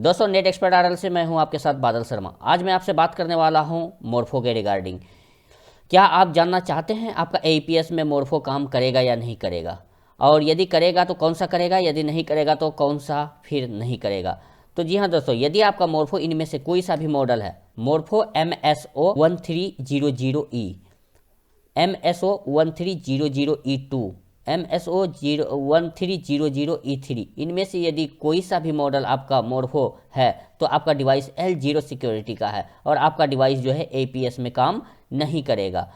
दोस्तों, net expert RL से मैं हूं आपके साथ बादल शर्मा। आज मैं आपसे बात करने वाला हूं मोर्फो के रिगार्डिंग। क्या आप जानना चाहते हैं आपका एईपीएस में मोर्फो काम करेगा या नहीं करेगा, और यदि करेगा तो कौन सा करेगा, यदि नहीं करेगा तो कौन सा फिर नहीं करेगा। तो जी हाँ दोस्तों, यदि आपका मोर्फो इनमें से कोई सा भी मॉडल है, मोर्फो MSO1300E, MSO1300E2, MSO1300E3, इनमें से यदि कोई सा भी मॉडल आपका मोर्फो है तो आपका डिवाइस L0 सिक्योरिटी का है और आपका डिवाइस जो है एपीएस में काम नहीं करेगा।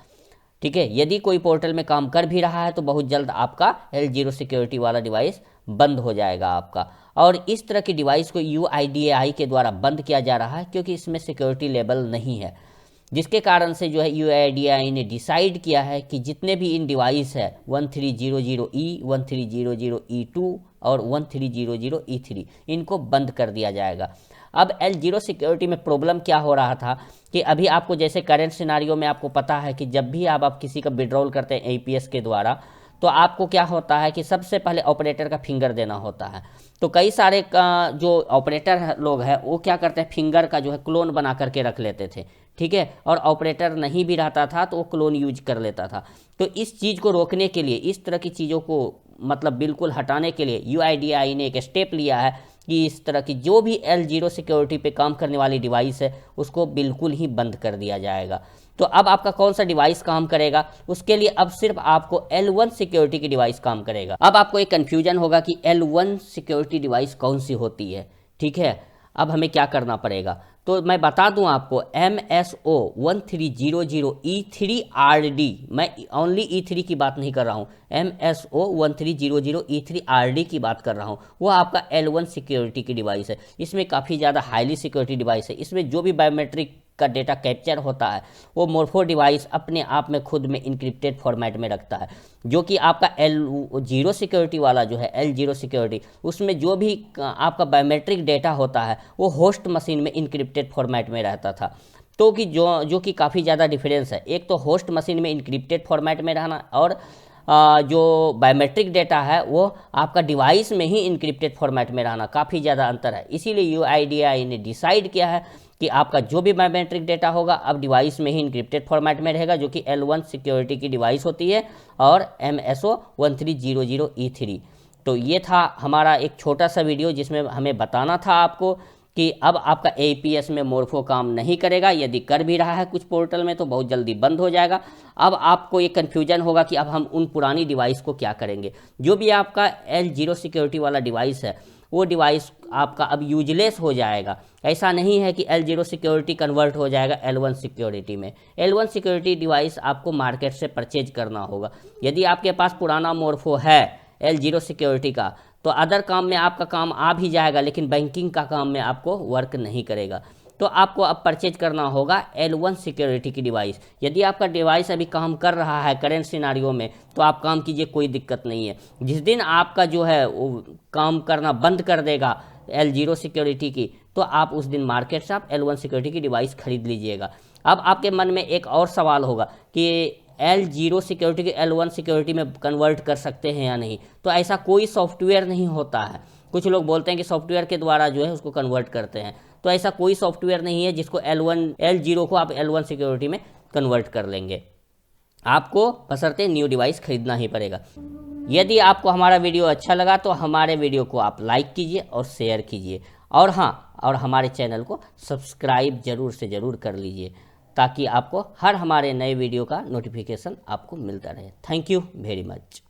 ठीक है, यदि कोई पोर्टल में काम कर भी रहा है तो बहुत जल्द आपका L0 सिक्योरिटी वाला डिवाइस बंद हो जाएगा आपका। और इस तरह की डिवाइस को UIDAI के द्वारा बंद किया जा रहा है क्योंकि इसमें सिक्योरिटी लेवल नहीं है, जिसके कारण से जो है UIDAI ने डिसाइड किया है कि जितने भी इन डिवाइस है 1300E, 1300E2 और 1300E3, इनको बंद कर दिया जाएगा। अब L0 सिक्योरिटी में प्रॉब्लम क्या हो रहा था कि अभी आपको जैसे करंट सिनारियो में आपको पता है कि जब भी आप किसी का विड्रॉल करते हैं एपीएस के द्वारा, तो आपको क्या होता है कि सबसे पहले ऑपरेटर का फिंगर देना होता है। तो कई सारे जो ऑपरेटर लोग हैं वो क्या करते हैं, फिंगर का जो है क्लोन बना करके रख लेते थे। ठीक है, और ऑपरेटर नहीं भी रहता था तो वो क्लोन यूज कर लेता था। तो इस चीज़ को रोकने के लिए, इस तरह की चीज़ों को मतलब बिल्कुल हटाने के लिए UIDAI ने एक स्टेप लिया है कि इस तरह की जो भी L0 सिक्योरिटी पे काम करने वाली डिवाइस है उसको बिल्कुल ही बंद कर दिया जाएगा। तो अब आपका कौन सा डिवाइस काम करेगा, उसके लिए अब सिर्फ आपको L1 सिक्योरिटी की डिवाइस काम करेगा। अब आपको एक कन्फ्यूजन होगा कि L1 सिक्योरिटी डिवाइस कौन सी होती है। ठीक है, अब हमें क्या करना पड़ेगा, तो मैं बता दूं आपको, MSO1300E3RD, मैं ओनली E3 की बात नहीं कर रहा हूं, MSO1300E3RD की बात कर रहा हूं। वो आपका L1 सिक्योरिटी की डिवाइस है। इसमें काफ़ी ज़्यादा हाईली सिक्योरिटी डिवाइस है। इसमें जो भी बायोमेट्रिक का डेटा कैप्चर होता है वो मोर्फो डिवाइस अपने आप में खुद में इंक्रिप्टेड फॉर्मेट में रखता है, जो कि आपका L0 सिक्योरिटी वाला जो है L0 सिक्योरिटी, उसमें जो भी आपका बायोमेट्रिक डेटा होता है वो होस्ट मशीन में इंक्रिप्टेड फॉर्मेट में रहता था। तो कि जो कि काफ़ी ज़्यादा डिफरेंस है, एक तो होस्ट मशीन में इंक्रिप्टेड फॉर्मेट में रहना और जो बायोमेट्रिक डेटा है वो आपका डिवाइस में ही इंक्रिप्टेड फॉर्मेट में रहना, काफ़ी ज़्यादा अंतर है। इसीलिए UIDAI ने डिसाइड किया है कि आपका जो भी बायोमेट्रिक डेटा होगा अब डिवाइस में ही इंक्रिप्टेड फॉर्मेट में रहेगा, जो कि L1 सिक्योरिटी की डिवाइस होती है और MSO1300E3। तो ये था हमारा एक छोटा सा वीडियो जिसमें हमें बताना था आपको कि अब आपका एपीएस में मोर्फो काम नहीं करेगा। यदि कर भी रहा है कुछ पोर्टल में तो बहुत जल्दी बंद हो जाएगा। अब आपको ये कन्फ्यूजन होगा कि अब हम उन पुरानी डिवाइस को क्या करेंगे। जो भी आपका L0 सिक्योरिटी वाला डिवाइस है वो डिवाइस आपका अब यूजलेस हो जाएगा। ऐसा नहीं है कि L0 सिक्योरिटी कन्वर्ट हो जाएगा L1 सिक्योरिटी में। L1 सिक्योरिटी डिवाइस आपको मार्केट से परचेज करना होगा। यदि आपके पास पुराना मोर्फो है L0 सिक्योरिटी का तो अदर काम में आपका काम आ भी जाएगा, लेकिन बैंकिंग का काम में आपको वर्क नहीं करेगा। तो आपको अब परचेज करना होगा L1 सिक्योरिटी की डिवाइस। यदि आपका डिवाइस अभी काम कर रहा है करेंट सिनारियो में तो आप काम कीजिए, कोई दिक्कत नहीं है। जिस दिन आपका जो है वो काम करना बंद कर देगा L0 सिक्योरिटी की, तो आप उस दिन मार्केट से आप L1 सिक्योरिटी की डिवाइस खरीद लीजिएगा। अब आपके मन में एक और सवाल होगा कि L0 सिक्योरिटी के L1 सिक्योरिटी में कन्वर्ट कर सकते हैं या नहीं। तो ऐसा कोई सॉफ्टवेयर नहीं होता है। कुछ लोग बोलते हैं कि सॉफ्टवेयर के द्वारा जो है उसको कन्वर्ट करते हैं, तो ऐसा कोई सॉफ्टवेयर नहीं है जिसको L0 को आप L1 सिक्योरिटी में कन्वर्ट कर लेंगे। आपको बशर्ते न्यू डिवाइस खरीदना ही पड़ेगा। यदि आपको हमारा वीडियो अच्छा लगा तो हमारे वीडियो को आप लाइक कीजिए और शेयर कीजिए, और हाँ, और हमारे चैनल को सब्सक्राइब ज़रूर से ज़रूर कर लीजिए ताकि आपको हर हमारे नए वीडियो का नोटिफिकेशन आपको मिलता रहे। Thank you very much.